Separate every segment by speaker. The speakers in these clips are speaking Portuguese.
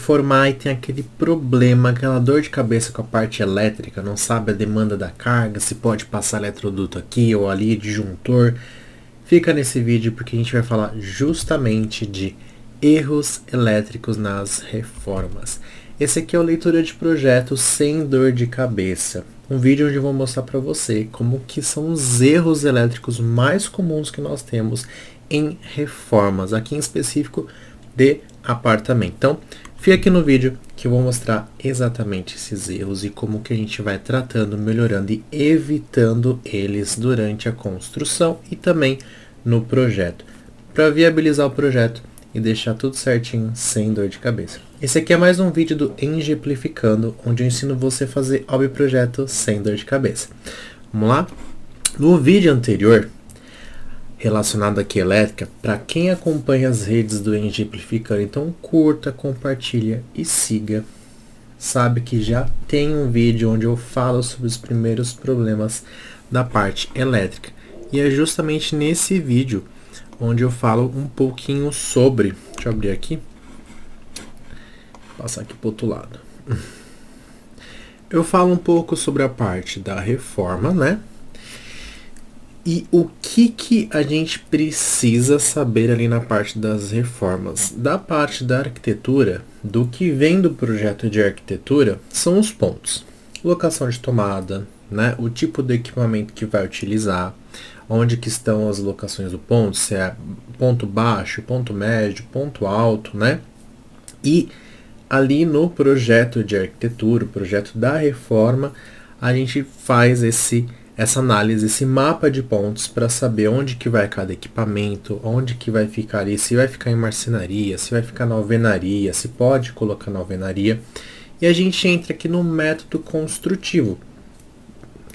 Speaker 1: reformar e tem aquele problema, aquela dor de cabeça com a parte elétrica, não sabe a demanda da carga, se pode passar eletroduto aqui ou ali, disjuntor, fica nesse vídeo porque a gente vai falar justamente de erros elétricos nas reformas. Esse aqui é o leitura de projeto sem dor de cabeça. Um vídeo onde eu vou mostrar para você como que são os erros elétricos mais comuns que nós temos em reformas, aqui em específico de apartamento. Então, fica aqui no vídeo que eu vou mostrar exatamente esses erros e como que a gente vai tratando, melhorando e evitando eles durante a construção e também no projeto, para viabilizar o projeto e deixar tudo certinho, sem dor de cabeça. Esse aqui é mais um vídeo do Engiplificando, onde eu ensino você a fazer obprojeto sem dor de cabeça. Vamos lá? No vídeo anterior, relacionado aqui à elétrica, para quem acompanha as redes do Engiplificando, então curta, compartilha e siga. Sabe que já tem um vídeo onde eu falo sobre os primeiros problemas da parte elétrica. E é justamente nesse vídeo onde eu falo um pouquinho sobre, deixa eu abrir aqui, passar aqui para o outro lado. Eu falo um pouco sobre a parte da reforma, né? E o que a gente precisa saber ali na parte das reformas. Da parte da arquitetura, do que vem do projeto de arquitetura, são os pontos. Locação de tomada, né? O tipo de equipamento que vai utilizar, onde que estão as locações do ponto, se é ponto baixo, ponto médio, ponto alto, né? E ali no projeto de arquitetura, o projeto da reforma, a gente faz essa análise, esse mapa de pontos para saber onde que vai cada equipamento, onde que vai ficar ali, se vai ficar em marcenaria, se vai ficar na alvenaria, se pode colocar na alvenaria. E a gente entra aqui no método construtivo,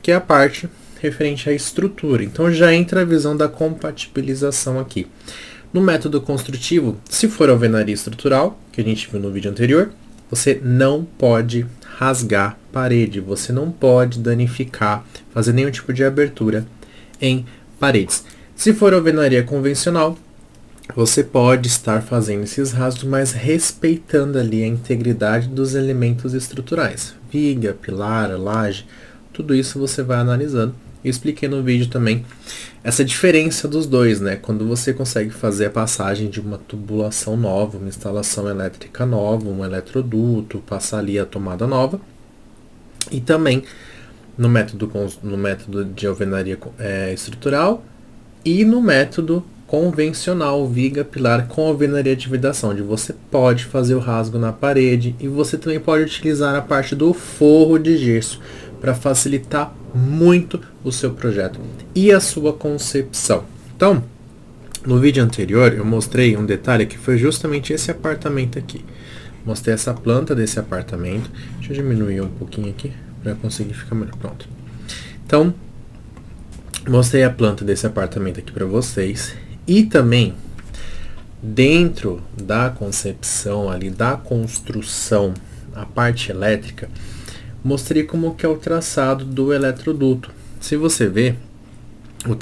Speaker 1: que é a parte referente à estrutura. Então já entra a visão da compatibilização aqui. No método construtivo, se for alvenaria estrutural, que a gente viu no vídeo anterior, você não pode rasgar parede, você não pode danificar, fazer nenhum tipo de abertura em paredes. Se for alvenaria convencional, você pode estar fazendo esses rasgos, mas respeitando ali a integridade dos elementos estruturais. Viga, pilar, laje, tudo isso você vai analisando. Eu expliquei no vídeo também essa diferença dos dois, né? Quando você consegue fazer a passagem de uma tubulação nova, uma instalação elétrica nova, um eletroduto, passar ali a tomada nova. E também no método de alvenaria estrutural e no método convencional, viga, pilar com alvenaria de vedação, onde você pode fazer o rasgo na parede e você também pode utilizar a parte do forro de gesso para facilitar muito o seu projeto e a sua concepção. Então, no vídeo anterior eu mostrei um detalhe que foi justamente esse apartamento aqui. Mostrei essa planta desse apartamento. Deixa eu diminuir um pouquinho aqui para conseguir ficar melhor. Pronto. Então, mostrei a planta desse apartamento aqui para vocês. E também, dentro da concepção ali, da construção, a parte elétrica, mostrei como que é o traçado do eletroduto. Se você ver, o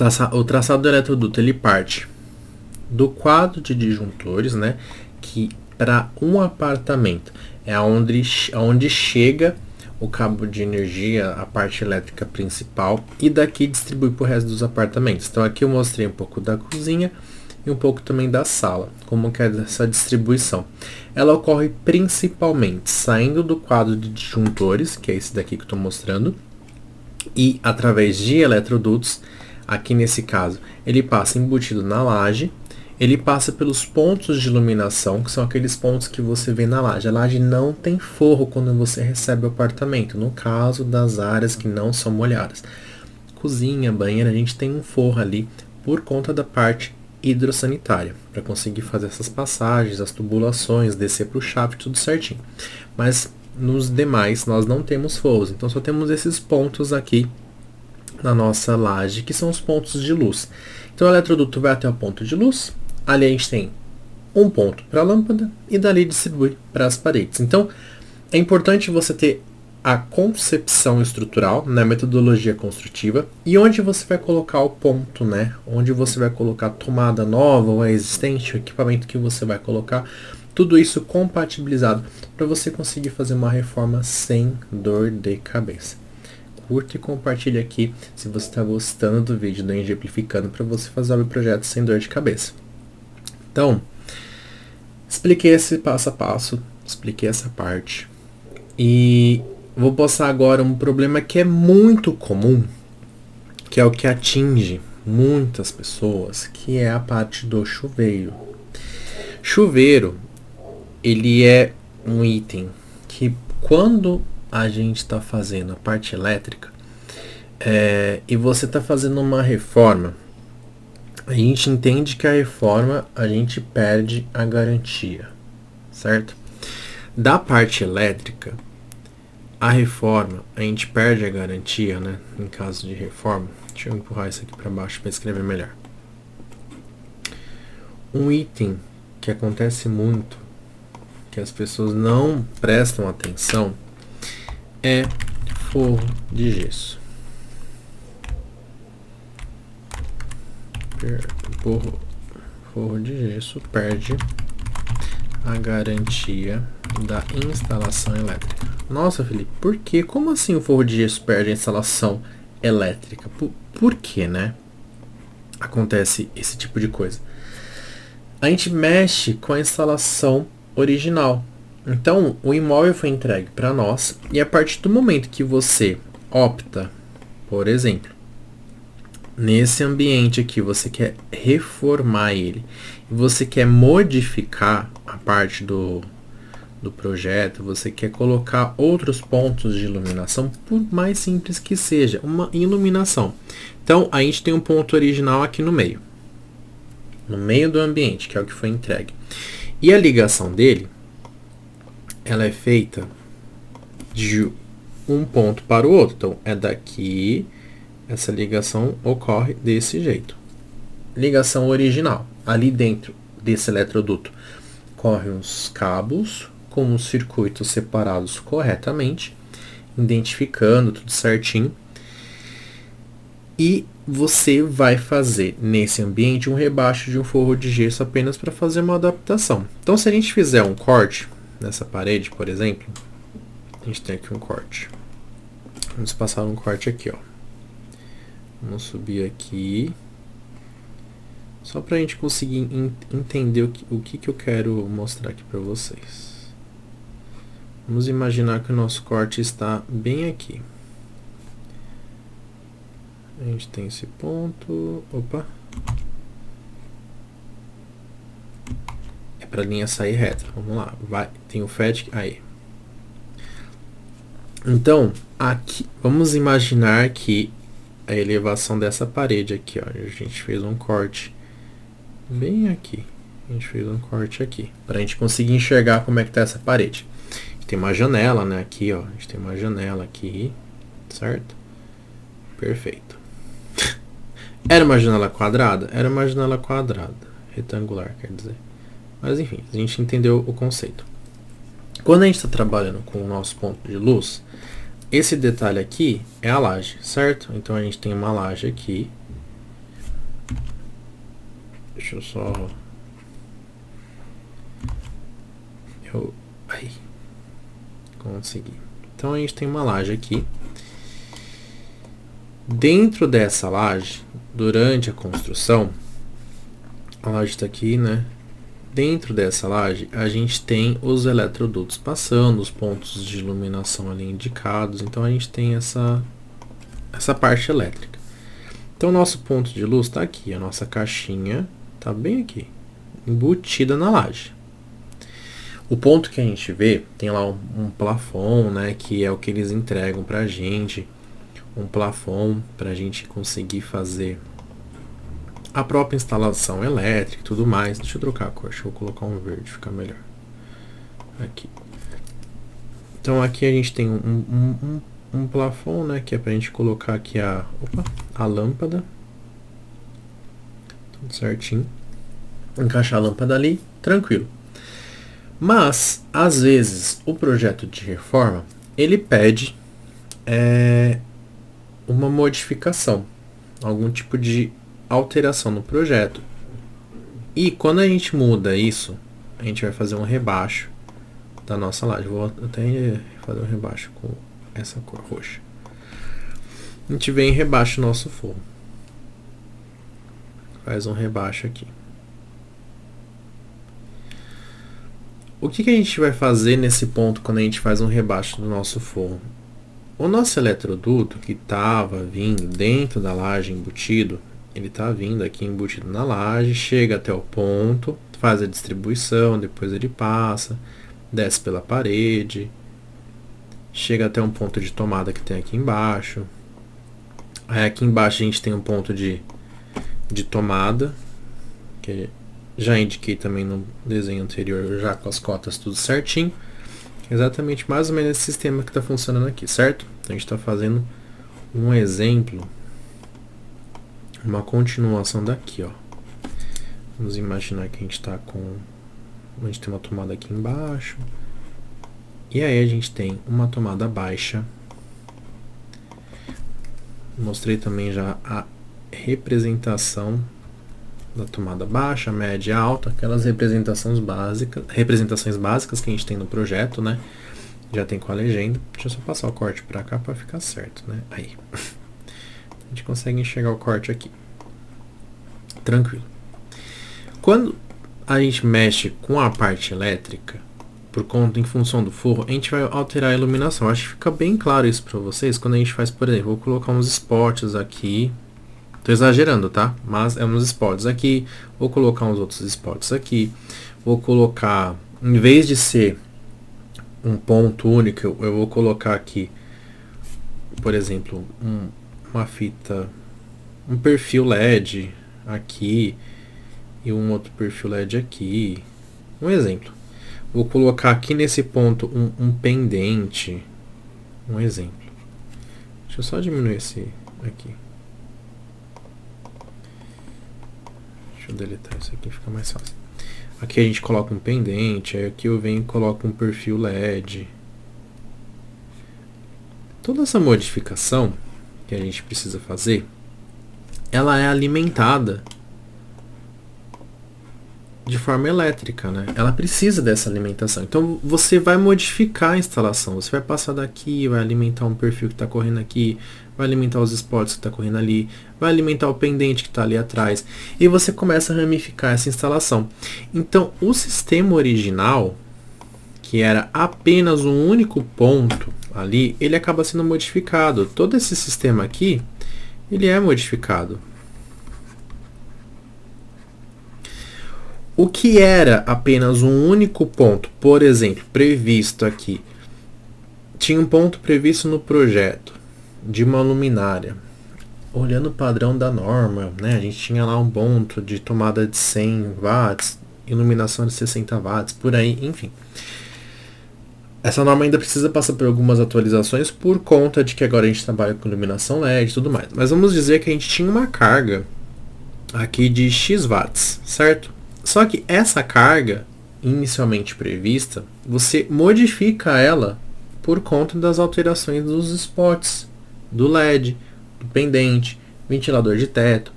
Speaker 1: traçado do eletroduto, ele parte do quadro de disjuntores, né, que para um apartamento é onde chega o cabo de energia, a parte elétrica principal, e daqui distribui para o resto dos apartamentos. Então aqui eu mostrei um pouco da cozinha e um pouco também da sala, como que é essa distribuição. Ela ocorre principalmente saindo do quadro de disjuntores, que é esse daqui que eu estou mostrando, e através de eletrodutos, aqui nesse caso, ele passa embutido na laje, ele passa pelos pontos de iluminação, que são aqueles pontos que você vê na laje. A laje não tem forro quando você recebe o apartamento, no caso das áreas que não são molhadas. Cozinha, banheira, a gente tem um forro ali por conta da parte hidrossanitária, para conseguir fazer essas passagens, as tubulações, descer para o shaft, tudo certinho. Mas nos demais nós não temos forros, então só temos esses pontos aqui na nossa laje, que são os pontos de luz. Então o eletroduto vai até o ponto de luz, ali a gente tem um ponto para a lâmpada e dali distribui para as paredes. Então é importante você ter a concepção estrutural na metodologia construtiva e onde você vai colocar o ponto, né? Onde você vai colocar a tomada nova ou a existente, o equipamento que você vai colocar, tudo isso compatibilizado para você conseguir fazer uma reforma sem dor de cabeça. Curta e compartilhe aqui se você está gostando do vídeo do Exemplificando para você fazer o projeto sem dor de cabeça. Então, expliquei esse passo a passo, expliquei essa parte e vou passar agora um problema que é muito comum, que é o que atinge muitas pessoas, que é a parte do chuveiro. Chuveiro, ele é um item que quando a gente está fazendo a parte elétrica e você está fazendo uma reforma, a gente entende que a reforma a gente perde a garantia, certo? Da parte elétrica, a reforma a gente perde a garantia, né? Em caso de reforma, deixa eu empurrar isso aqui para baixo para escrever melhor. Um item que acontece muito, que as pessoas não prestam atenção, é forro de gesso. Forro de gesso perde a garantia da instalação elétrica. Nossa, Felipe, por quê? Como assim o forro de gesso perde a instalação elétrica? Por quê, né? Acontece esse tipo de coisa. A gente mexe com a instalação original. Então, o imóvel foi entregue para nós e a partir do momento que você opta, por exemplo, nesse ambiente aqui, você quer reformar ele e você quer modificar a parte do projeto, você quer colocar outros pontos de iluminação, por mais simples que seja, uma iluminação. Então, a gente tem um ponto original aqui no meio do ambiente, que é o que foi entregue. E a ligação dele, ela é feita de um ponto para o outro. Então, é daqui, essa ligação ocorre desse jeito. Ligação original. Ali dentro desse eletroduto correm os cabos com os circuitos separados corretamente, identificando tudo certinho. E você vai fazer nesse ambiente um rebaixo de um forro de gesso apenas para fazer uma adaptação. Então, se a gente fizer um corte nessa parede, por exemplo, a gente tem aqui um corte. Vamos passar um corte aqui, ó. Vamos subir aqui, só para a gente conseguir entender o que eu quero mostrar aqui para vocês. Vamos imaginar que o nosso corte está bem aqui. A gente tem esse ponto, opa, é para a linha sair reta, vamos lá, vai, tem o FET, aí. Então, aqui, vamos imaginar que a elevação dessa parede aqui, ó, a gente fez um corte bem aqui, a gente fez um corte aqui, para a gente conseguir enxergar como é que tá essa parede. A gente tem uma janela, né, aqui, ó, a gente tem uma janela aqui, certo? Perfeito. Era uma janela quadrada? Era uma janela quadrada. Retangular, quer dizer. Mas enfim, a gente entendeu o conceito. Quando a gente está trabalhando com o nosso ponto de luz, esse detalhe aqui é a laje, certo? Então a gente tem uma laje aqui. Deixa eu só... Aí. Consegui. Então a gente tem uma laje aqui. Dentro dessa laje, durante a construção, a laje está aqui, né? Dentro dessa laje, a gente tem os eletrodutos passando, os pontos de iluminação ali indicados. Então, a gente tem essa parte elétrica. Então, nosso ponto de luz está aqui. A nossa caixinha está bem aqui, embutida na laje. O ponto que a gente vê, tem lá um plafond, né? Que é o que eles entregam para a gente. Um plafond para a gente conseguir fazer a própria instalação elétrica e tudo mais. Deixa eu trocar a cor, deixa eu colocar um verde, fica melhor. Aqui. Então aqui a gente tem um plafond, né, que é pra gente colocar aqui a lâmpada. Tudo certinho. Encaixar a lâmpada ali, tranquilo. Mas, às vezes, o projeto de reforma, ele pede uma modificação, algum tipo de alteração no projeto. E quando a gente muda isso, a gente vai fazer um rebaixo da nossa laje. Vou até fazer um rebaixo com essa cor roxa. A gente vem e rebaixa o nosso forro. Faz um rebaixo aqui. O que a gente vai fazer nesse ponto quando a gente faz um rebaixo do nosso forro? O nosso eletroduto que estava vindo dentro da laje embutido, ele está vindo aqui embutido na laje, chega até o ponto, faz a distribuição, depois ele passa, desce pela parede, chega até um ponto de tomada que tem aqui embaixo. Aí aqui embaixo a gente tem um ponto de tomada, que já indiquei também no desenho anterior, já com as cotas tudo certinho. Exatamente mais ou menos esse sistema que está funcionando aqui, certo? Então a gente está fazendo um exemplo, uma continuação daqui, ó. Vamos imaginar que a gente está com... A gente tem uma tomada aqui embaixo. E aí a gente tem uma tomada baixa. Mostrei também já a representação da tomada baixa, média e alta, aquelas representações básicas que a gente tem no projeto, né? Já tem com a legenda. Deixa eu só passar o corte para cá para ficar certo, né? Aí. A gente consegue enxergar o corte aqui. Tranquilo. Quando a gente mexe com a parte elétrica, por conta, em função do forro, a gente vai alterar a iluminação. Acho que fica bem claro isso para vocês quando a gente faz, por exemplo, vou colocar uns spots aqui. Tô exagerando, tá? Mas é uns spots aqui. Vou colocar uns outros spots aqui. Vou colocar, em vez de ser um ponto único, eu vou colocar aqui, por exemplo, uma fita, um perfil LED aqui e um outro perfil LED aqui. Um exemplo. Vou colocar aqui nesse ponto um pendente. Um exemplo. Deixa eu só diminuir esse aqui. Deixa eu deletar isso aqui, fica mais fácil. Aqui a gente coloca um pendente, aí aqui eu venho e coloco um perfil LED. Toda essa modificação que a gente precisa fazer, ela é alimentada de forma elétrica, né? Ela precisa dessa alimentação. Então você vai modificar a instalação. Você vai passar daqui, vai alimentar um perfil que está correndo aqui, vai alimentar os spots que está correndo ali, vai alimentar o pendente que está ali atrás. E você começa a ramificar essa instalação. Então o sistema original, que era apenas um único ponto ali, ele acaba sendo modificado. Todo esse sistema aqui, ele é modificado. O que era apenas um único ponto, por exemplo, previsto aqui, tinha um ponto previsto no projeto de uma luminária. Olhando o padrão da norma, né, a gente tinha lá um ponto de tomada de 100 watts, iluminação de 60 watts, por aí, enfim. Essa norma ainda precisa passar por algumas atualizações por conta de que agora a gente trabalha com iluminação LED e tudo mais. Mas vamos dizer que a gente tinha uma carga aqui de X watts, certo? Só que essa carga, inicialmente prevista, você modifica ela por conta das alterações dos spots, do LED, do pendente, ventilador de teto,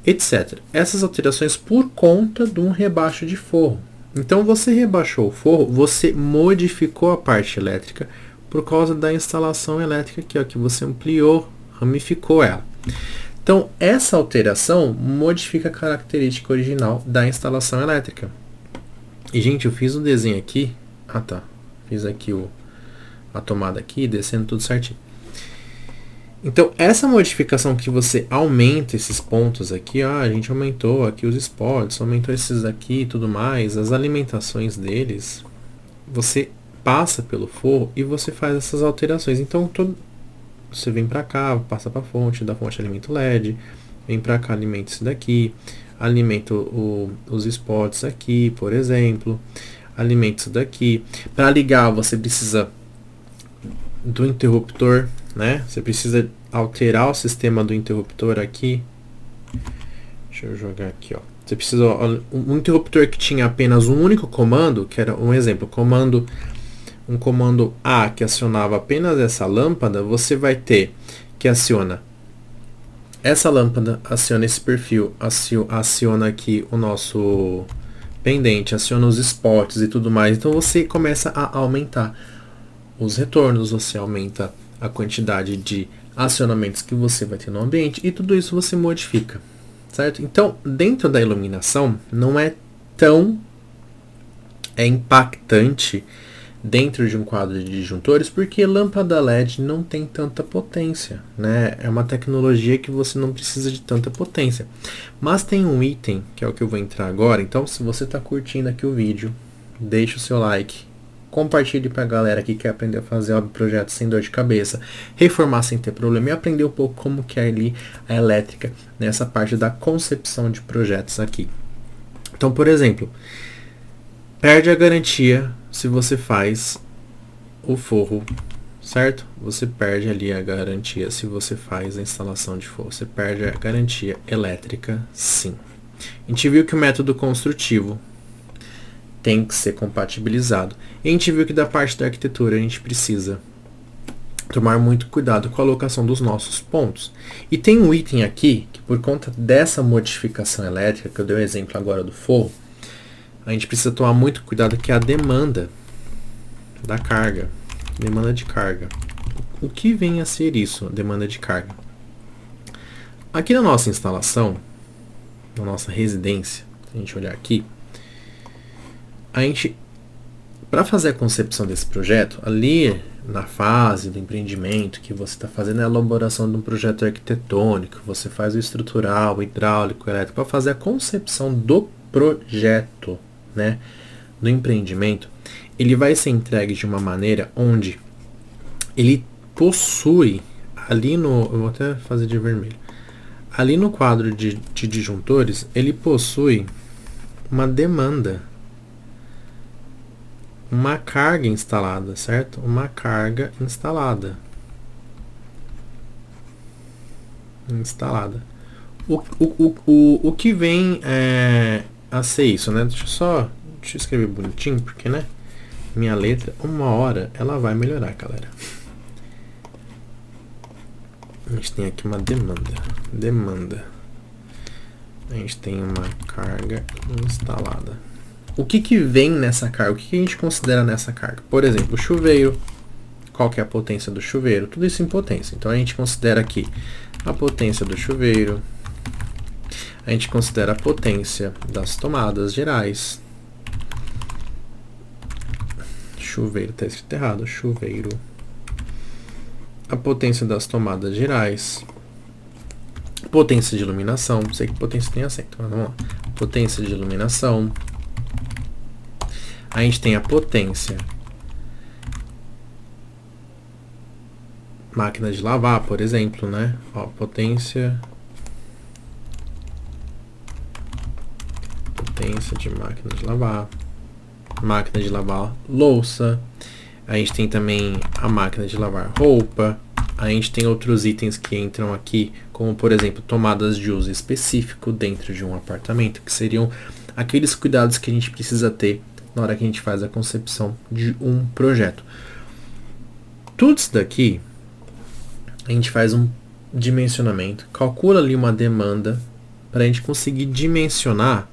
Speaker 1: etc. Essas alterações por conta de um rebaixo de forro. Então você rebaixou o forro, você modificou a parte elétrica por causa da instalação elétrica aqui, ó, que você ampliou, ramificou ela. Então, essa alteração modifica a característica original da instalação elétrica. E, gente, eu fiz um desenho aqui. Ah, tá. Fiz aqui a tomada aqui, descendo tudo certinho. Então, essa modificação que você aumenta esses pontos aqui, a gente aumentou aqui os spots, aumentou esses aqui e tudo mais, as alimentações deles, você passa pelo forro e você faz essas alterações. Então, você vem para cá, passa para a fonte, da fonte alimenta o LED, vem para cá, alimenta isso daqui, alimenta os spots aqui, por exemplo, alimenta isso daqui. Para ligar, você precisa do interruptor, né? Você precisa alterar o sistema do interruptor aqui. Deixa eu jogar aqui, ó. Você precisa um interruptor que tinha apenas um único comando, que era um exemplo, um comando A que acionava apenas essa lâmpada, você vai ter que aciona essa lâmpada, aciona esse perfil, aciona aqui o nosso pendente, aciona os spots e tudo mais. Então você começa a aumentar os retornos, você aumenta a quantidade de acionamentos que você vai ter no ambiente e tudo isso você modifica, certo? Então, dentro da iluminação, não é tão impactante dentro de um quadro de disjuntores, porque lâmpada LED não tem tanta potência, né? É uma tecnologia que você não precisa de tanta potência. Mas tem um item, que é o que eu vou entrar agora. Então, se você está curtindo aqui o vídeo, deixa o seu like, compartilhe para a galera que quer aprender a fazer projetos sem dor de cabeça, reformar sem ter problema e aprender um pouco como que é ali a elétrica nessa parte da concepção de projetos aqui. Então, por exemplo, perde a garantia se você faz o forro, certo? Você perde ali a garantia se você faz a instalação de forro. Você perde a garantia elétrica, sim. A gente viu que o método construtivo tem que ser compatibilizado. E a gente viu que da parte da arquitetura a gente precisa tomar muito cuidado com a alocação dos nossos pontos. E tem um item aqui que, por conta dessa modificação elétrica, que eu dei o exemplo agora do forro, a gente precisa tomar muito cuidado, que é a demanda da carga, demanda de carga. O que vem a ser isso, demanda de carga? Aqui na nossa instalação, na nossa residência, se a gente olhar aqui, a gente, para fazer a concepção desse projeto, ali na fase do empreendimento, que você está fazendo a elaboração de um projeto arquitetônico, você faz o estrutural, o hidráulico, o elétrico, para fazer a concepção do projeto, né, do empreendimento, ele vai ser entregue de uma maneira onde ele possui ali no, eu vou até fazer de vermelho, ali no quadro de disjuntores, ele possui uma demanda, uma carga instalada, certo? Uma carga instalada. O que vem a ser isso, né? Deixa eu escrever bonitinho, porque, né? Minha letra, uma hora, ela vai melhorar, galera. A gente tem aqui uma demanda. A gente tem uma carga instalada. O que vem nessa carga? O que a gente considera nessa carga? Por exemplo, o chuveiro. Qual que é a potência do chuveiro? Tudo isso em potência. Então a gente considera aqui a potência do chuveiro. A gente considera a potência das tomadas gerais. Chuveiro, tá escrito errado. Chuveiro. A potência das tomadas gerais. Potência de iluminação. Não sei que potência tem acento, mas vamos lá. Potência de iluminação. A gente tem a potência máquina de lavar, por exemplo, né? Ó, potência de máquina de lavar louça. A gente tem também a máquina de lavar roupa. A gente tem outros itens que entram aqui, como por exemplo, tomadas de uso específico dentro de um apartamento, que seriam aqueles cuidados que a gente precisa ter na hora que a gente faz a concepção de um projeto. Tudo isso daqui, a gente faz um dimensionamento, calcula ali uma demanda para a gente conseguir dimensionar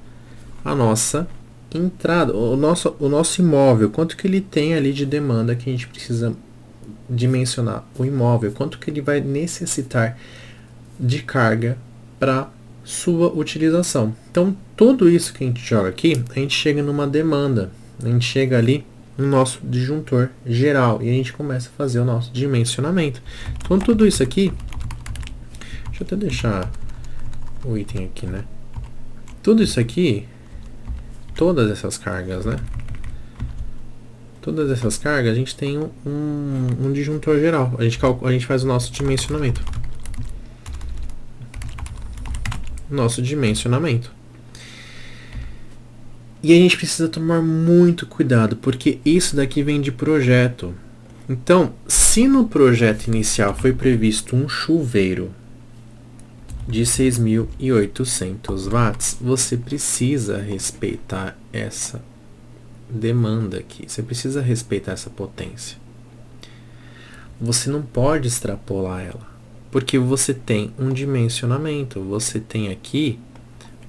Speaker 1: a nossa entrada, o nosso imóvel, quanto que ele tem ali de demanda que a gente precisa dimensionar o imóvel, quanto que ele vai necessitar de carga para sua utilização. Então, tudo isso que a gente joga aqui, a gente chega numa demanda, a gente chega ali no nosso disjuntor geral e a gente começa a fazer o nosso dimensionamento. Então, tudo isso aqui, deixa eu até deixar o item aqui, né? Tudo isso aqui, todas essas cargas, né? Todas essas cargas, a gente tem um disjuntor geral. A gente faz o nosso dimensionamento. E a gente precisa tomar muito cuidado, porque isso daqui vem de projeto. Então, se no projeto inicial foi previsto um chuveiro de 6.800 watts, você precisa respeitar essa demanda aqui. Você precisa respeitar essa potência. Você não pode extrapolar ela, porque você tem um dimensionamento. Você tem aqui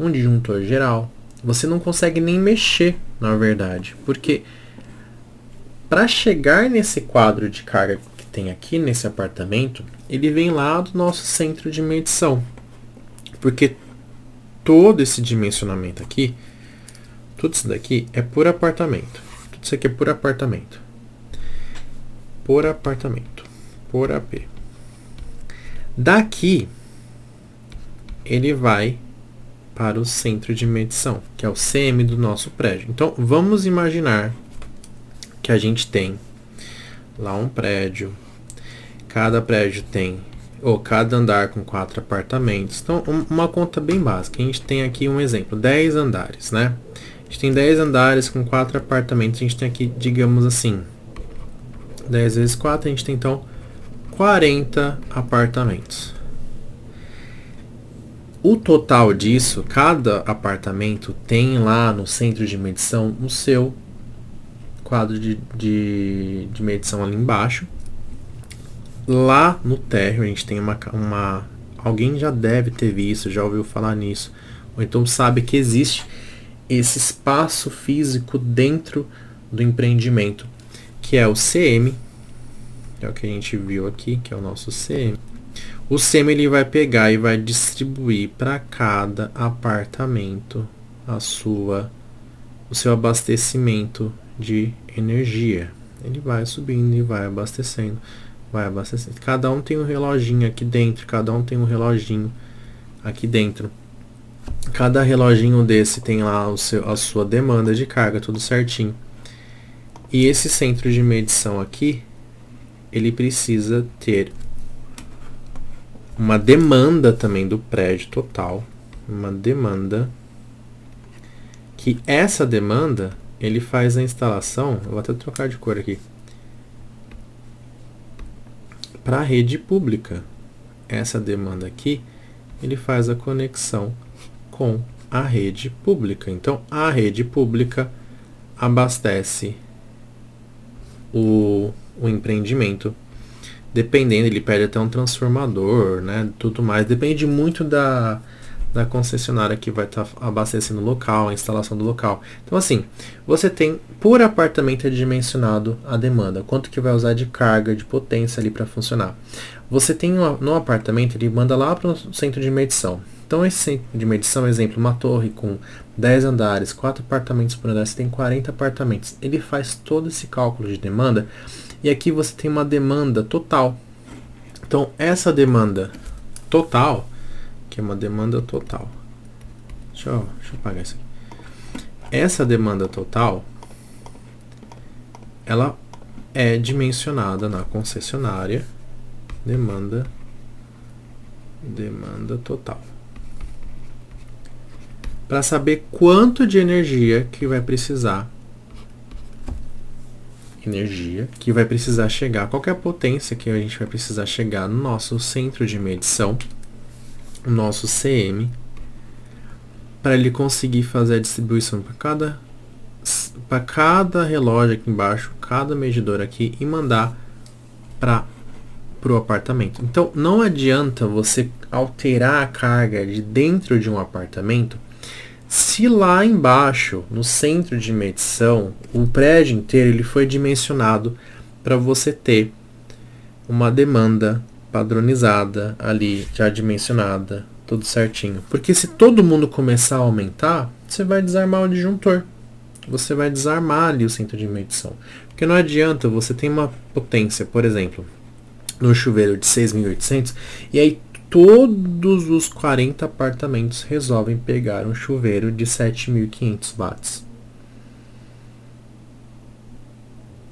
Speaker 1: um disjuntor geral, Você não consegue nem mexer, na verdade, porque para chegar nesse quadro de carga que tem aqui nesse apartamento, ele vem lá do nosso centro de medição. Porque todo esse dimensionamento aqui, tudo isso daqui é por apartamento. Tudo isso aqui é por apartamento. Por apartamento. Por AP. Daqui, ele vai para o centro de medição, que é o CM do nosso prédio. Então, vamos imaginar que a gente tem lá um prédio. Cada prédio tem, ou cada andar com 4 apartamentos. Então, uma conta bem básica. A gente tem aqui um exemplo, 10 andares, né? A gente tem 10 andares com 4 apartamentos. A gente tem aqui, digamos assim, 10 vezes 4, a gente tem então 40 apartamentos. O total disso, cada apartamento tem lá no centro de medição o seu quadro de medição ali embaixo. Lá no térreo a gente tem alguém já deve ter visto, já ouviu falar nisso, ou então sabe que existe esse espaço físico dentro do empreendimento, que é o CM, que é o que a gente viu aqui, que é o nosso CM. O CM ele vai pegar e vai distribuir para cada apartamento o seu abastecimento de energia. Ele vai subindo e vai abastecendo. Cada um tem um reloginho aqui dentro, cada um tem um reloginho aqui dentro. Cada reloginho desse tem lá a sua demanda de carga, tudo certinho. E esse centro de medição aqui, ele precisa ter uma demanda também do prédio total. Uma demanda. Que essa demanda, ele faz a instalação, eu vou até trocar de cor aqui, para a rede pública. Essa demanda aqui, ele faz a conexão com a rede pública. Então, a rede pública abastece o empreendimento. Dependendo, ele pede até um transformador, né? Tudo mais. Depende muito da concessionária que vai estar abastecendo o local, a instalação do local. Então, assim, você tem, por apartamento é dimensionado a demanda, quanto que vai usar de carga, de potência ali para funcionar. Você tem no apartamento, ele manda lá para o centro de medição. Então, esse centro de medição, exemplo, uma torre com 10 andares, 4 apartamentos por andar, você tem 40 apartamentos. Ele faz todo esse cálculo de demanda e aqui você tem uma demanda total. Então, essa demanda total, que é uma demanda total. Deixa eu apagar isso aqui. Essa demanda total, ela é dimensionada na concessionária. Demanda total. Para saber quanto de energia que vai precisar. Chegar, qual que é a potência que a gente vai precisar chegar no nosso centro de medição, o nosso CM, para ele conseguir fazer a distribuição para cada relógio aqui embaixo, cada medidor aqui, e mandar para o apartamento. Então, não adianta você alterar a carga de dentro de um apartamento se lá embaixo, no centro de medição, o prédio inteiro ele foi dimensionado para você ter uma demanda padronizada ali, já dimensionada, tudo certinho. Porque se todo mundo começar a aumentar, você vai desarmar o disjuntor. Você vai desarmar ali o centro de medição. Porque não adianta, você tem uma potência, por exemplo, no chuveiro de 6.800, e aí todos os 40 apartamentos resolvem pegar um chuveiro de 7.500 watts.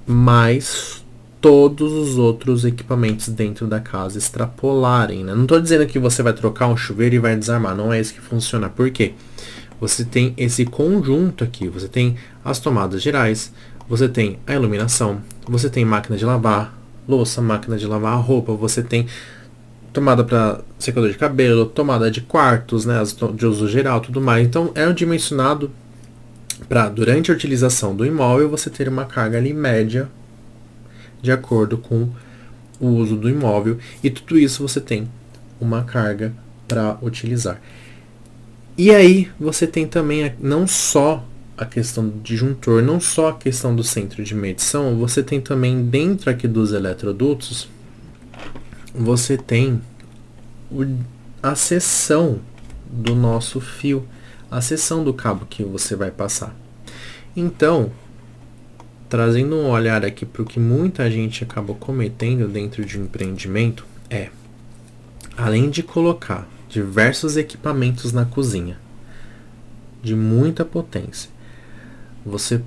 Speaker 1: Mas todos os outros equipamentos dentro da casa extrapolarem, né? Não estou dizendo que você vai trocar um chuveiro e vai desarmar, não é isso que funciona. Por quê? Você tem esse conjunto aqui, você tem as tomadas gerais, você tem a iluminação, você tem máquina de lavar louça, máquina de lavar roupa, você tem tomada para secador de cabelo, tomada de quartos, né, de uso geral, tudo mais. Então, é dimensionado para, durante a utilização do imóvel, você ter uma carga ali média de acordo com o uso do imóvel. E tudo isso você tem uma carga para utilizar. E aí você tem também não só a questão do disjuntor, não só a questão do centro de medição, você tem também dentro aqui dos eletrodutos, você tem a seção do nosso fio, a seção do cabo que você vai passar. Então, trazendo um olhar aqui para o que muita gente acaba cometendo dentro de um empreendimento, além de colocar diversos equipamentos na cozinha, de muita potência, você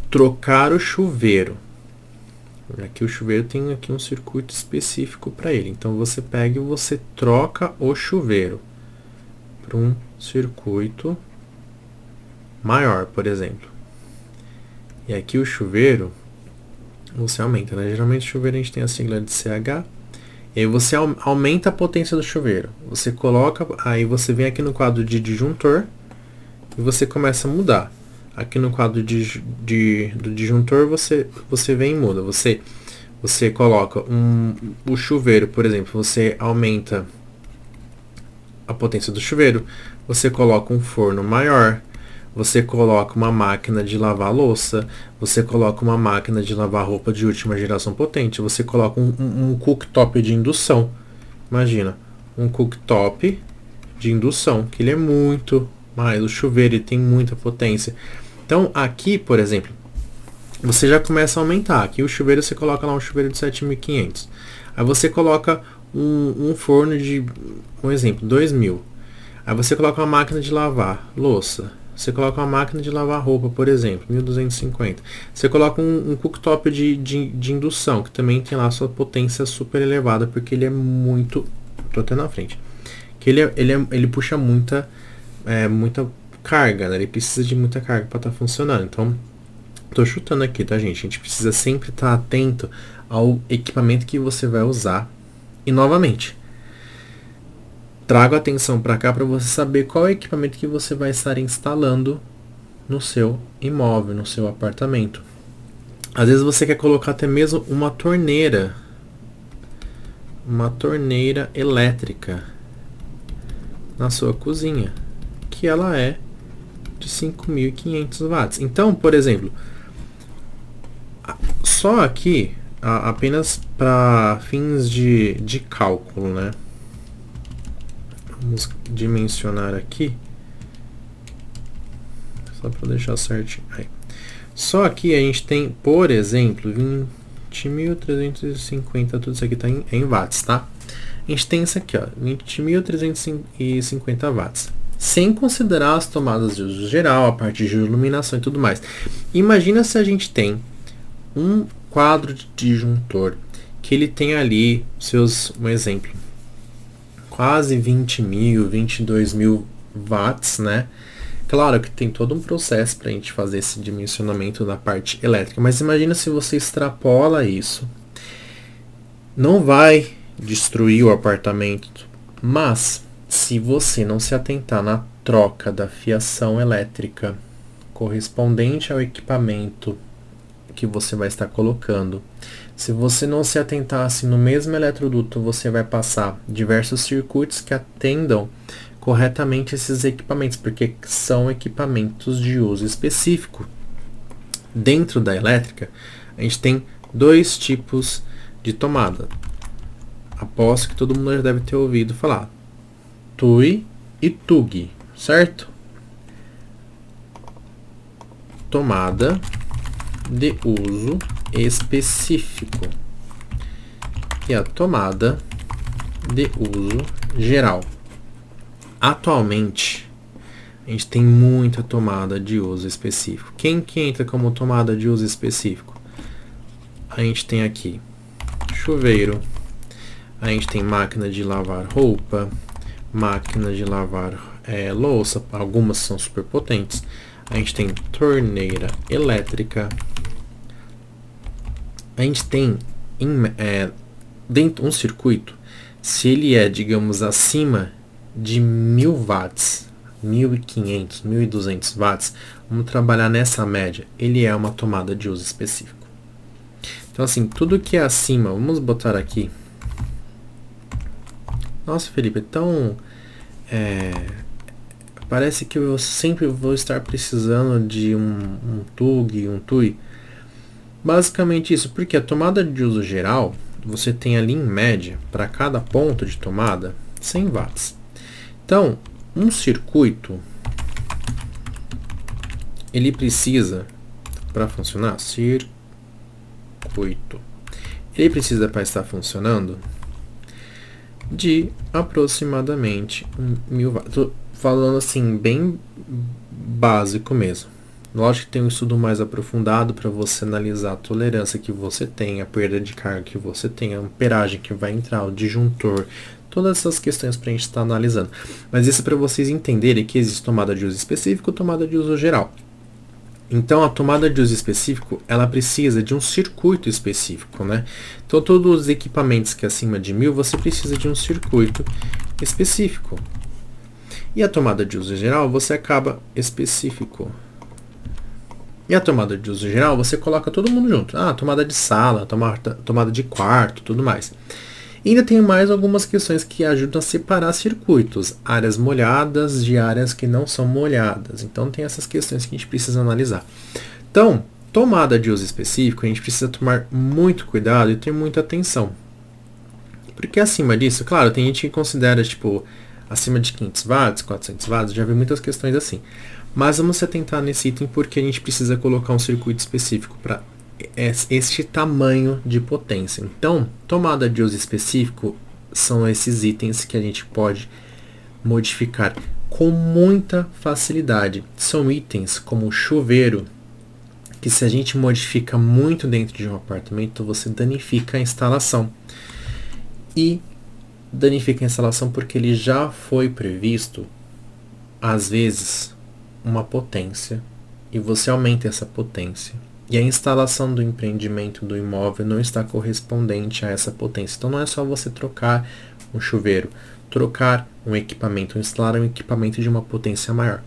Speaker 1: trocar o chuveiro. Aqui o chuveiro tem aqui um circuito específico para ele. Então você pega e você troca o chuveiro para um circuito maior, por exemplo. E aqui o chuveiro você aumenta, né? Geralmente o chuveiro a gente tem a sigla de CH. E aí você aumenta a potência do chuveiro. Você coloca, aí você vem aqui no quadro de disjuntor e você começa a mudar. Aqui no quadro do disjuntor você vem e muda. Você coloca o chuveiro, por exemplo, você aumenta a potência do chuveiro, você coloca um forno maior, você coloca uma máquina de lavar louça, você coloca uma máquina de lavar roupa de última geração potente, você coloca um cooktop de indução. Imagina, um cooktop de indução, que ele é muito mais, o chuveiro ele tem muita potência. Então aqui, por exemplo, você já começa a aumentar. Aqui o chuveiro você coloca lá um chuveiro de 7.500. Aí você coloca um forno de, um exemplo, 2.000. Aí você coloca uma máquina de lavar louça. Você coloca uma máquina de lavar roupa, por exemplo, 1.250. Você coloca um cooktop de indução, que também tem lá sua potência super elevada, porque ele é muito... Tô até na frente. Que ele puxa muita carga, né? Ele precisa de muita carga para estar funcionando. Então, tô chutando aqui, tá, gente? A gente precisa sempre estar atento ao equipamento que você vai usar. E, novamente, trago a atenção para cá para você saber qual é o equipamento que você vai estar instalando no seu imóvel, no seu apartamento. Às vezes você quer colocar até mesmo uma torneira elétrica na sua cozinha, que ela é de 5.500 watts. Então, por exemplo, só aqui, apenas para fins de cálculo, né? Vamos dimensionar aqui, só para deixar certinho. Aí. Só aqui a gente tem, por exemplo, 20.350, tudo isso aqui está em watts, tá? A gente tem isso aqui, ó, 20.350 watts. Sem considerar as tomadas de uso geral, a parte de iluminação e tudo mais. Imagina se a gente tem um quadro de disjuntor que ele tem ali um exemplo, quase 20.000, 22.000 watts, né? Claro que tem todo um processo para a gente fazer esse dimensionamento da parte elétrica, mas imagina se você extrapola isso. Não vai destruir o apartamento, mas se você não se atentar na troca da fiação elétrica correspondente ao equipamento que você vai estar colocando, se você não se atentar assim, no mesmo eletroduto você vai passar diversos circuitos que atendam corretamente esses equipamentos, porque são equipamentos de uso específico. Dentro da elétrica, a gente tem dois tipos de tomada. Aposto que todo mundo já deve ter ouvido falar. TUI e TUG, certo? Tomada de uso específico e a tomada de uso geral. Atualmente, a gente tem muita tomada de uso específico. Quem que entra como tomada de uso específico? A gente tem aqui chuveiro, a gente tem máquina de lavar roupa, máquina de lavar louça, algumas são super potentes. A gente tem torneira elétrica. A gente tem dentro um circuito, se ele é, digamos, acima de 1.000 watts, 1.500, 1.200 watts, vamos trabalhar nessa média, ele é uma tomada de uso específico. Então assim, tudo que é acima, vamos botar aqui. Nossa, Felipe, então Parece que eu sempre vou estar precisando de um TUG, um TUI. Basicamente isso, porque a tomada de uso geral, você tem ali em média, para cada ponto de tomada, 100 watts. Então, um circuito, ele precisa, para funcionar, ele precisa, para estar funcionando, de aproximadamente 1000 watts. Estou falando assim, bem básico mesmo. Lógico que tem um estudo mais aprofundado para você analisar a tolerância que você tem, a perda de carga que você tem, a amperagem que vai entrar, o disjuntor, todas essas questões para a gente estar analisando. Mas isso é para vocês entenderem que existe tomada de uso específico e tomada de uso geral. Então, a tomada de uso específico, ela precisa de um circuito específico, né? Então, todos os equipamentos que é acima de 1000, você precisa de um circuito específico. E a tomada de uso geral, você acaba específico. E a tomada de uso geral, você coloca todo mundo junto. Tomada de sala, tomada de quarto, tudo mais. E ainda tem mais algumas questões que ajudam a separar circuitos, áreas molhadas de áreas que não são molhadas. Então tem essas questões que a gente precisa analisar. Então, tomada de uso específico, a gente precisa tomar muito cuidado e ter muita atenção. Porque acima disso, claro, tem gente que considera, tipo, acima de 500 watts, 400 watts, já vi muitas questões assim. Mas vamos se atentar nesse item porque a gente precisa colocar um circuito específico para este tamanho de potência. Então, tomada de uso específico são esses itens que a gente pode modificar com muita facilidade. São itens como o chuveiro, que se a gente modifica muito dentro de um apartamento, você danifica a instalação. E danifica a instalação porque ele já foi previsto, às vezes, uma potência, e você aumenta essa potência. E a instalação do empreendimento do imóvel não está correspondente a essa potência. Então não é só você trocar um chuveiro, trocar um equipamento, instalar um equipamento de uma potência maior.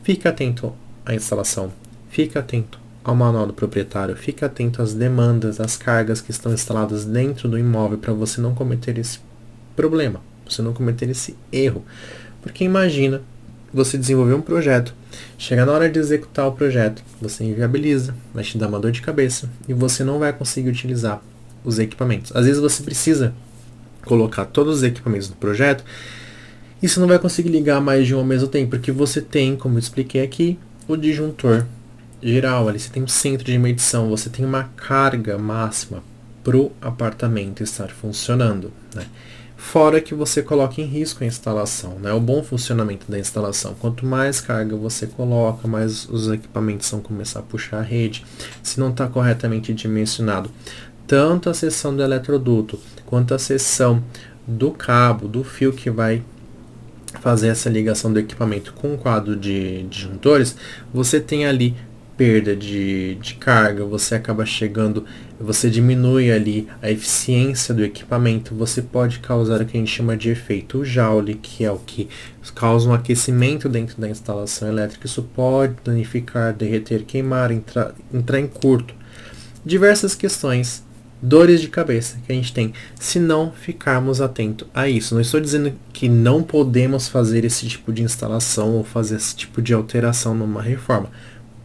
Speaker 1: Fique atento à instalação, fique atento ao manual do proprietário, fique atento às demandas, às cargas que estão instaladas dentro do imóvel para você não cometer esse problema, você não cometer esse erro. Porque imagina você desenvolver um projeto, chega na hora de executar o projeto, você inviabiliza, vai te dar uma dor de cabeça e você não vai conseguir utilizar os equipamentos. Às vezes você precisa colocar todos os equipamentos no projeto e você não vai conseguir ligar mais de um ao mesmo tempo, porque você tem, como eu expliquei aqui, o disjuntor geral, ali você tem um centro de medição, você tem uma carga máxima para o apartamento estar funcionando, né? Fora que você coloca em risco a instalação, né? O bom funcionamento da instalação. Quanto mais carga você coloca, mais os equipamentos vão começar a puxar a rede. Se não está corretamente dimensionado, tanto a seção do eletroduto, quanto a seção do cabo, do fio que vai fazer essa ligação do equipamento com o quadro de disjuntores, você tem ali perda de carga, você acaba chegando, você diminui ali a eficiência do equipamento, você pode causar o que a gente chama de efeito Joule, que é o que causa um aquecimento dentro da instalação elétrica. Isso pode danificar, derreter, queimar, entrar em curto. Diversas questões, dores de cabeça que a gente tem se não ficarmos atentos a isso. Não estou dizendo que não podemos fazer esse tipo de instalação ou fazer esse tipo de alteração numa reforma.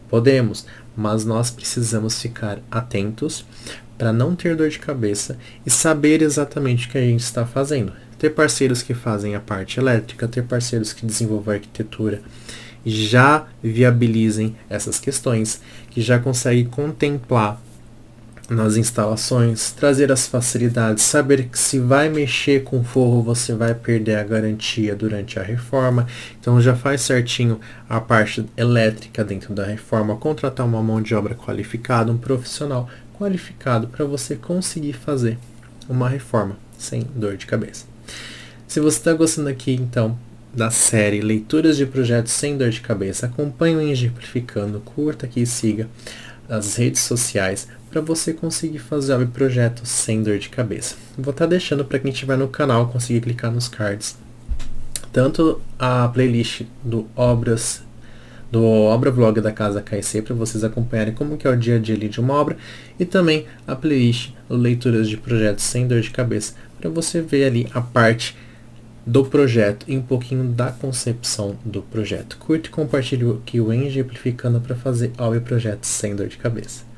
Speaker 1: Podemos, mas nós precisamos ficar atentos para não ter dor de cabeça e saber exatamente o que a gente está fazendo. Ter parceiros que fazem a parte elétrica, ter parceiros que desenvolvem a arquitetura e já viabilizem essas questões, que já conseguem contemplar nas instalações, trazer as facilidades, saber que se vai mexer com forro você vai perder a garantia durante a reforma. Então já faz certinho a parte elétrica dentro da reforma, contratar uma mão de obra qualificada, um profissional qualificado para você conseguir fazer uma reforma sem dor de cabeça. Se você está gostando aqui então da série Leituras de Projetos Sem Dor de Cabeça, acompanhe o Engemplificando, curta aqui e siga as redes sociais para você conseguir fazer o projeto sem dor de cabeça. Vou estar deixando para quem estiver no canal conseguir clicar nos cards, tanto a playlist do Obra Vlog da Casa KC para vocês acompanharem como que é o dia a dia ali de uma obra, e também a playlist Leituras de Projetos Sem Dor de Cabeça para você ver ali a parte do projeto e um pouquinho da concepção do projeto. Curte e compartilhe aqui o Engie Amplificando para fazer ao projeto sem dor de cabeça.